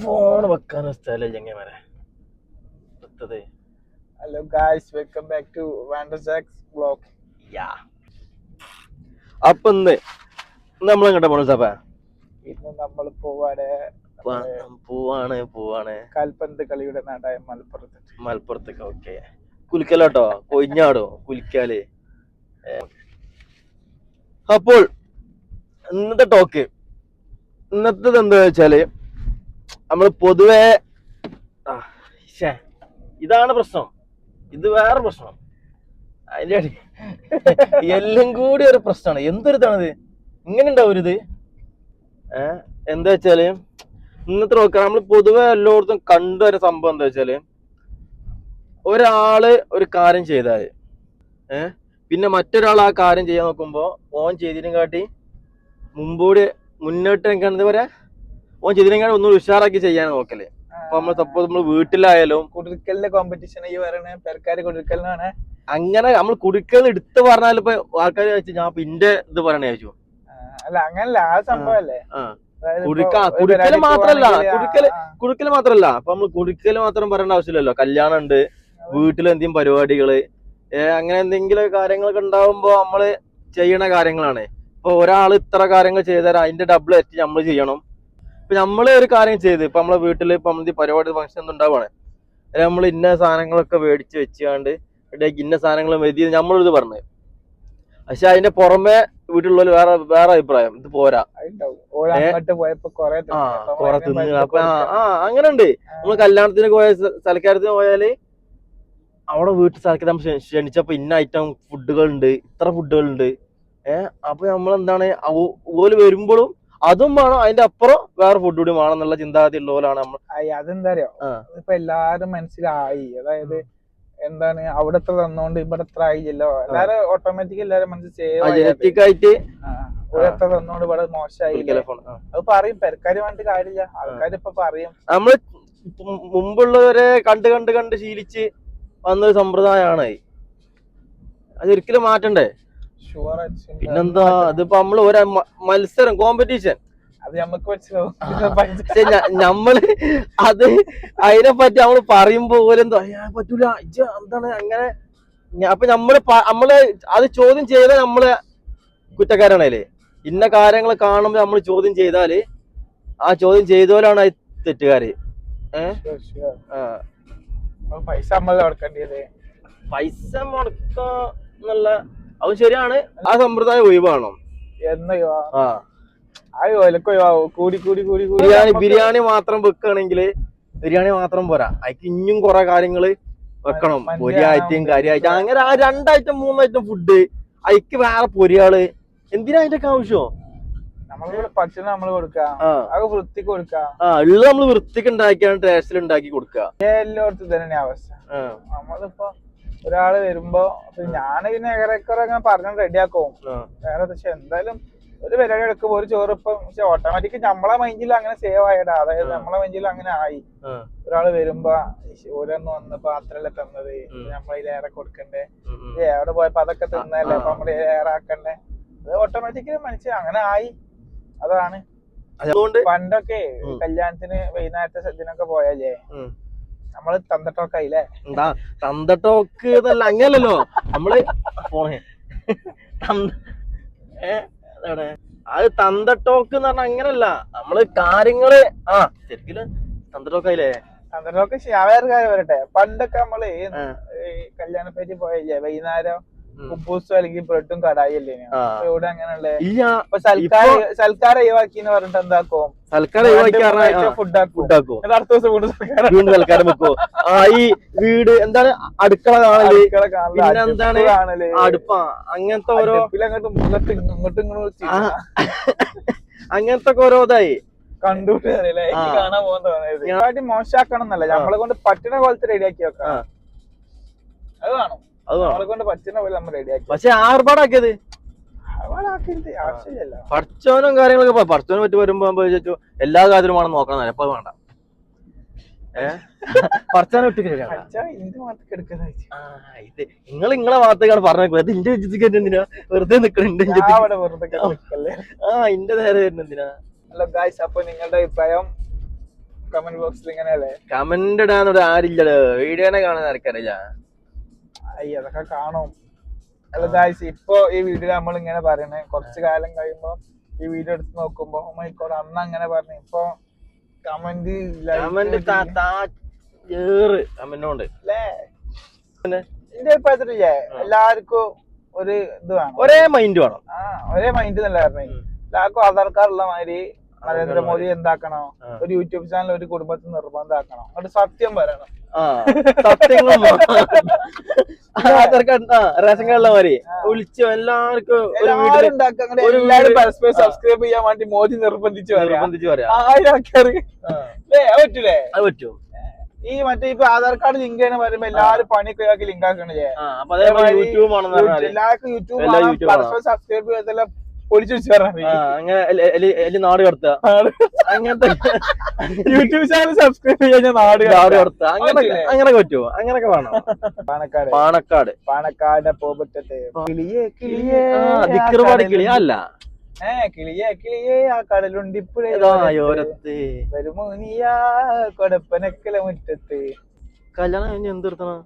Phone വെക്കാൻ സ്ഥലം ചെങ്ങന്മാരെ. Hello guys, welcome back to wandersacks vlog. അപ്പൊ ഇന്ന് നമ്മളെങ്ങോട്ടാ പോണ സാപ്പാ? ഇന്ന് നമ്മൾ പോവാണ് കാൽപന്ത് കളിയുടെ നാടായ മലപ്പുറത്തേക്ക്. ഓക്കെ, കുലിക്കലോട്ടോ, കൊയിഞ്ഞാടോ കുലിക്കാല്. അപ്പോൾ ഇന്നത്തെ ടോക്ക് എന്താ വെച്ചാല്, നമ്മള് പൊതുവെ ഇതാണ് പ്രശ്നം, ഇത് വേറെ പ്രശ്നം, അതിന്റെ എല്ലാം കൂടി ഒരു പ്രശ്നമാണ്. എന്തൊരിതാണിത്, ഇങ്ങനെ ഉണ്ടാവരുത്. എന്താ വെച്ചാല് ഇന്നത്തെ നോക്കാം, നമ്മൾ പൊതുവെ എല്ലായിടത്തും കണ്ടൊരു സംഭവം എന്താ വെച്ചാല്, ഒരാള് ഒരു കാര്യം ചെയ്താല് പിന്നെ മറ്റൊരാൾ ആ കാര്യം ചെയ്യാൻ നോക്കുമ്പോ ഓൻ ചെയ്തിനും കാട്ടി മുന്നോട്ട് എന്താ പറയാ, ഓൻ ചെയ്തിനും കാട്ടി ഒന്നും ഉഷാറാക്കി ചെയ്യാൻ നോക്കല്. അപ്പൊ സപ്പോസ് നമ്മള് വീട്ടിലായാലും കുടിക്കലിന്റെ കോമ്പറ്റീഷൻ കുടിക്കലിനാണ്. അങ്ങനെ നമ്മൾ കുടിക്കൽ എടുത്ത് പറഞ്ഞാൽ ഇപ്പൊ ആൾക്കാർ വെച്ച് ഞാൻ ഇന്റെ ഇത് പറയണ ചോദിച്ചു. അല്ല, അങ്ങനല്ല, ആ സംഭവല്ലേ. കുടിക്കല് മാത്രല്ല അപ്പൊ നമ്മള് കുടിക്കല് മാത്രം പറയേണ്ട ആവശ്യമില്ലല്ലോ. കല്യാണം ഉണ്ട്, വീട്ടിലെന്തെങ്കിലും പരിപാടികള്, അങ്ങനെ എന്തെങ്കിലും കാര്യങ്ങളൊക്കെ ഉണ്ടാവുമ്പോ നമ്മള് ചെയ്യണ കാര്യങ്ങളാണ്. ഇപ്പൊ ഒരാൾ ഇത്ര കാര്യങ്ങൾ ചെയ്താൽ അതിന്റെ ഡബിൾ എത്തി നമ്മൾ ചെയ്യണം. ഇപ്പൊ നമ്മള് ഒരു കാര്യം ചെയ്ത് ഇപ്പൊ നമ്മളെ വീട്ടില് ഇപ്പൊ നമ്മൾ പരിപാടി ഫംഗ്ഷൻ ഒന്നും ഉണ്ടാവുകയാണ്, നമ്മൾ ഇന്ന സാധനങ്ങളൊക്കെ മേടിച്ച് വെച്ചാണ്ട് ഇന്ന സാധനങ്ങൾ മതി നമ്മളൊരിത് പറഞ്ഞത്. പക്ഷെ അതിന്റെ പുറമെ വീട്ടിലുള്ളവര് വേറെ അഭിപ്രായം, ഇത് പോരാ, കൊറേ തിന്ന്. അപ്പൊ അങ്ങനെ ഉണ്ട്. നമ്മള് കല്യാണത്തിന് പോയ സൽക്കാരത്തിന് പോയാല് അവിടെ വീട്ടിൽ സൽക്കാരം ക്ഷണിച്ചപ്പോ ഇന്ന ഐറ്റം ഫുഡുകൾ ഉണ്ട്, ഇത്ര ഫുഡുകൾ ഉണ്ട്. അപ്പൊ നമ്മളെന്താണ്, ഓല് വരുമ്പോഴും അതും വേണം, അതിന്റെ അപ്പുറം വേറെ ഫുഡ് കൂടി വേണം എന്നുള്ള ചിന്താഗതി ഉള്ളവരാണ് നമ്മൾ. അതെന്താ അറിയോ, ഇപ്പൊ എല്ലാരും മനസ്സിലായി. അതായത് എന്താണ്, അവിടത്തെ തന്നോണ്ട് ഇവിടെ എത്ര ആയില്ലോ, എല്ലാരും ഓട്ടോമാറ്റിക് എല്ലാരും ജനറ്റിക് ആയിട്ട് എത്ര തന്നോണ്ട് ഇവിടെ മോശമായി. അത് പറയും, പെരക്കാര് വേണ്ടിട്ട് കാര്യമില്ല, ആൾക്കാർ ഇപ്പൊ പറയും. നമ്മള് മുമ്പുള്ളവരെ കണ്ട് കണ്ട് കണ്ട് ശീലിച്ച് വന്നൊരു സമ്പ്രദായമാണ്. അതൊരിക്കലും മാറ്റണ്ടേ? പിന്നെന്താ, അതിപ്പോ നമ്മള് ഒരു മത്സരം, കോമ്പറ്റീഷൻ, അത് നമുക്ക് മനസ്സിലാവും. നമ്മള് അത് അതിനെ പറ്റി നമ്മള് പറയുമ്പോ പോലെന്തോ പറ്റൂല, എന്താണ് അങ്ങനെ. അപ്പൊ നമ്മള് അത് ചോദ്യം ചെയ്താൽ നമ്മള് കുറ്റക്കാരാണല്ലേ. ഇന്ന കാര്യങ്ങൾ കാണുമ്പോ നമ്മൾ ചോദ്യം ചെയ്താല് ആ ചോദ്യം ചെയ്തോലാണ് തെറ്റുകാര്. പൈസ നമ്മൾ കൊടുക്കേണ്ടത്, പൈസ മുടക്കുന്നുള്ള അത് ശരിയാണ്. ആ സമ്പ്രദായം ഒഴിവാണോ? ബിരിയാണി മാത്രം വെക്കുകയാണെങ്കിൽ ബിരിയാണി മാത്രം പോരാ, അതിക്ക് ഇനിയും കുറെ കാര്യങ്ങള് വെക്കണം. പൊരിയായിട്ടും കാര്യമായിട്ടും അങ്ങനെ ആ 2 ഐറ്റം 3 ഐറ്റം ഫുഡ്, അതിക്ക് വേറെ പൊരിയാള്. എന്തിനാ അതിന്റെ ആവശ്യം? ഭക്ഷണം നമ്മള് കൊടുക്കാം, വൃത്തിക്ക് കൊടുക്കാം. ഉള്ളത് നമ്മള് വൃത്തിക്ക് ഉണ്ടാക്കിയാണ് ടേസ്റ്റിൽ ഉണ്ടാക്കി കൊടുക്കുക. എല്ലായിടത്തും തന്നെ അവസ്ഥ. നമ്മളിപ്പോ ഒരാള് വരുമ്പോ ഞാൻ പിന്നെ ഏറെക്കുറെ അങ്ങനെ പറഞ്ഞ് റെഡിയാക്കും വേറെ. പക്ഷെ എന്തായാലും ഒരു പരിപാടി എടുക്കുമ്പോ ഒരു ചോറ് ഇപ്പം ഓട്ടോമാറ്റിക് നമ്മളെ മൈൻഡിൽ അങ്ങനെ സേവ് ആയിടാ. അതായത് നമ്മളെ മൈൻഡിൽ അങ്ങനെ ആയി. ഒരാള് വരുമ്പോ ഓരോന്ന് വന്നപ്പോ അത്രല്ലേ തന്നത്, നമ്മളതിലേറെ കൊടുക്കണ്ടേ, എവിടെ പോയപ്പോ അതൊക്കെ തിന്നല്ലേ, അപ്പൊ നമ്മള് ഏറെ ആക്കണ്ടേ. അത് ഓട്ടോമാറ്റിക്കലി മനുഷ്യൻ അങ്ങനെ ആയി. അതാണ്. പണ്ടൊക്കെ കല്യാണത്തിന് വൈകുന്നേരത്തെ സദ്യനൊക്കെ പോയാലേ നമ്മള് തന്തട്ടോക്കായില്ലേ. തന്തട്ടോക്ക് എന്നല്ല, അങ്ങനല്ലോ നമ്മള് പോണേ അത് തന്തട്ടോക്ക് എന്ന് പറഞ്ഞാൽ അങ്ങനല്ല. നമ്മള് കാര്യങ്ങള് ശരിക്കും തന്തട്ടോക്കായില്ലേ. തന്തട്ടോക്ക് വേറെ കാര്യം വരട്ടെ. പണ്ടൊക്കെ നമ്മള് കല്യാണ പേര് പോയില്ലേ, വൈകുന്നേരം കുബൂസും അല്ലെങ്കിൽ ബ്രെഡും കടായി അല്ലേ. ഇവിടെ അങ്ങനെയുള്ള സൽക്കാരം ഒഴിവാക്കിന്ന് പറഞ്ഞിട്ട് എന്താക്കും, ഫുഡാക്കും. അടുത്ത ദിവസം സൽക്കാരം വെക്കോ. ഈ വീട് എന്താണ്, അടുക്കള കാണല്, പിന്നെ എന്താണ് അടുപ്പ, അങ്ങനത്തെ ഓരോ അങ്ങനത്തെ ഓരോ ഇതായി കണ്ടുപിടില്ലേ. കാണാൻ പോകുന്നത് മോശമാക്കണം എന്നല്ല, നമ്മളെ കൊണ്ട് പറ്റുന്ന പോലത്തെ റെഡിയാക്കി വെക്കാം. അത് വേണം, നമ്മളെ കൊണ്ട് പറ്റുന്ന പോലെ നമ്മൾ റെഡിയാക്കി. പക്ഷെ ആർഭാടാക്കിയത് ആവശ്യമില്ല. പഠിച്ചവനും കാര്യങ്ങളൊക്കെ പഠിച്ചവനെ പറ്റി വരുമ്പോ എല്ലാ കാര്യത്തിലും വേണം നോക്കണം. എപ്പോ വേണ്ട പഠിച്ചവനെ വിട്ട് നിങ്ങൾ നിങ്ങളെ ഭാഗത്തേക്കാണ് പറഞ്ഞത്. ഇന്റെ എന്തിനാ വെറുതെ നിക്കണ, ഇന്റെ നേരെ വരുന്ന എന്തിനാ? ഹലോ ഗായ്സ്, അപ്പൊ നിങ്ങളുടെ അഭിപ്രായം കമന്റ് ബോക്സിൽ ഇങ്ങനെയല്ലേ കമന്റ് ഇടാന്നോട് ആരില്ലല്ലോ, വീഡിയോനെ കാണാൻ ആർക്കറിയില്ല. അയ്യ അതൊക്കെ കാണും. അല്ല ഗായ്സ്, ഇപ്പൊ ഈ വീഡിയോ നമ്മൾ ഇങ്ങനെ പറയണേ, കുറച്ചു കാലം കഴിയുമ്പോ ഈ വീഡിയോ എടുത്ത് നോക്കുമ്പോ മൈക്കോട് അന്ന് അങ്ങനെ പറഞ്ഞു. ഇപ്പൊ കമന്റ് കമന്റുണ്ട് അല്ലേ? എന്റെ അഭിപ്രായത്തിലില്ലേ എല്ലാവർക്കും ഒരു ഇത് വേണം, ഒരേ മൈൻഡ് വേണം. ഒരേ മൈൻഡ് എന്നല്ല പറഞ്ഞേ. എല്ലാവർക്കും ആധാർ കാർഡ് ഉള്ള മാതിരി നരേന്ദ്രമോദി എന്താക്കണോ, ഒരു യൂട്യൂബ് ചാനൽ ഒരു കുടുംബത്തിൽ നിർബന്ധമാക്കണം, എന്നിട്ട് സത്യം പറയണം. സത്യങ്ങളും ആധാർ കാർഡ് റേഷൻ കാർഡുള്ള മാതിരി വിളിച്ചു എല്ലാവർക്കും എല്ലാവരും പരസ്പരം സബ്സ്ക്രൈബ് ചെയ്യാൻ വേണ്ടി മോദി നിർബന്ധിച്ചു പറയാം. 1000 ആൾക്കാർ പറ്റൂലേ? അത് പറ്റും. ഈ മറ്റേ ഇപ്പൊ ആധാർ കാർഡ് ലിങ്ക് ചെയ്യണ പറയുമ്പോ എല്ലാവരും പണിയൊക്കെ ഒരാൾക്ക് ലിങ്ക് ആക്കണേ. എല്ലാവർക്കും യൂട്യൂബ് പരസ്പരം സബ്സ്ക്രൈബ് ചെയ്തെല്ലാം പൊളിച്ചു അങ്ങനെ നാട് കടത്തുക, അങ്ങനത്തെ യൂട്യൂബ് ചാനൽ സബ്സ്ക്രൈബ് ചെയ്യാൻ നാട് കടത്തുക, അങ്ങനെ പറ്റുമോ? അങ്ങനൊക്കെ വേണം. പാണക്കാട് പോപറ്റത്തെ കിളിയ അല്ല കിളിയേ കിളിയേ ആ കടലുണ്ടിപ്പുഴ വരുമോ നീയാ കൊടപ്പനക്കല മുറ്റത്ത്. കല്യാണം കഴിഞ്ഞ എന്തിർത്തണം?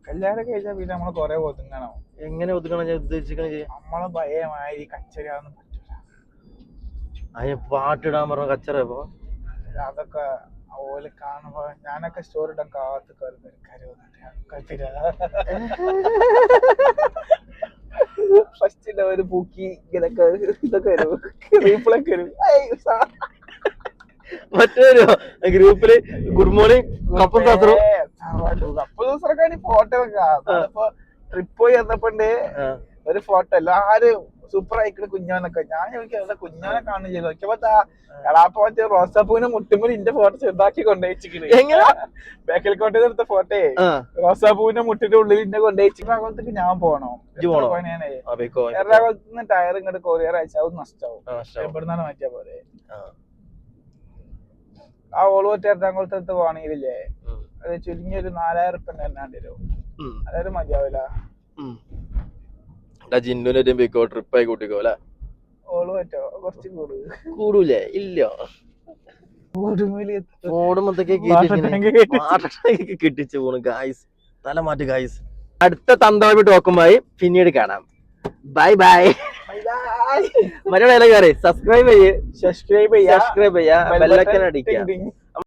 കല്യാണം കഴിച്ചാ പിന്നെ നമ്മള് കൊറേ ഒതുങ്ങണം. എങ്ങനെ ഒതുങ്ങണം ഞാൻ ഉദ്ദേശിക്കണേ? നമ്മളെ ഭയമായി കച്ചറയൊന്നും പറ്റൂല. അതിന് പാട്ടിടാൻ പറഞ്ഞ കച്ചറ. ഇപ്പൊ അതൊക്കെ ഓല് കാണുമ്പോ ഞാനൊക്കെ സ്റ്റോറി ഇടാൻ കാത്ത് ഫസ്റ്റ് ഒരു പൂക്കി ഇതൊക്കെ വരും, റീപ്ലൊക്കെ വരും. മറ്റൊരു ഗ്രൂപ്പില് ഗുഡ് മോർണിംഗ് കപ്പൽ ഫോട്ടോ ഇപ്പൊ ട്രിപ്പ് പോയി വന്നപ്പോണ്ട് ഒരു ഫോട്ടോ എല്ലാരും സൂപ്പർ ആയിക്കണ കുഞ്ഞാനൊക്കെ. ഞാൻ ചോദിക്കാം കുഞ്ഞാനെ കാണുകയും ചെയ്തു. നോക്കിയപ്പോ എളാപ്പ മറ്റേ റോസാപ്പൂവിനെ മുട്ടുമ്പോൾ ഇന്റെ ഫോട്ടോ ചെറുതാക്കി കൊണ്ടുവച്ചിരിക്കണ്. ബേക്കൽ കോട്ടയിൽ എടുത്ത ഫോട്ടോയെ റോസാപ്പൂവിന്റെ മുട്ടിന്റെ ഉള്ളിൽ ഇന്നെ കൊണ്ടുവച്ചു. എറണാകുളത്തേക്ക് ഞാൻ പോണോ? എറണാകുളത്ത് നിന്ന് ടയർ ഇങ്ങോട്ട് കൊറിയർ അയച്ചാൽ അത് നഷ്ടമാവും. എവിടുന്നാണ് മാറ്റിയാ പോലെ. ആ ഓള് മറ്റേ എറണാകുളത്ത് പോവാണെങ്കിലേ അത് ചുരുങ്ങിയൊരു 4000 ഉറുപ്പിക തന്നാണ്ട് വരും. അതായത് മതിയാവില്ല. ട്രിപ്പായി കൂട്ടിക്കോ അല്ലെ? ഓള് പറ്റോ? കുറച്ച് കൂടൂലേ? ഇല്ല, കിട്ടിച്ചു പോണു ഗായ്സ്. തലമാറ്റ് ഗായ്സ്. അടുത്ത തന്തോമി ടോക്കുമായി പിന്നീട് കാണാം. Bye bye. മറ്റേ സബ്സ്ക്രൈബ് ചെയ്യാ, ബെല്ലൈക്കൻ അടിക്കുക.